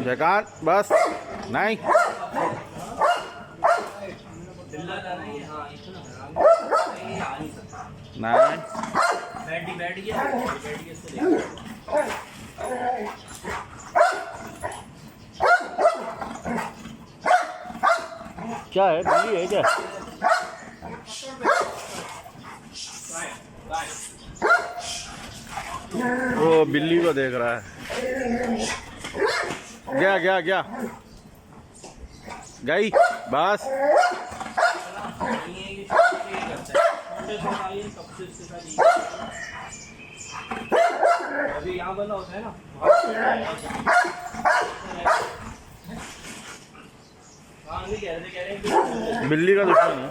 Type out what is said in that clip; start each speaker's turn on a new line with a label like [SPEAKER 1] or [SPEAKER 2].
[SPEAKER 1] जयकांत बस नहीं क्या है बिल्ली है क्या? वो बिल्ली को देख रहा है। गया गया गया गई बस।
[SPEAKER 2] अभी यहाँ बना होता है ना
[SPEAKER 1] बिल्ली का दुश्मन है।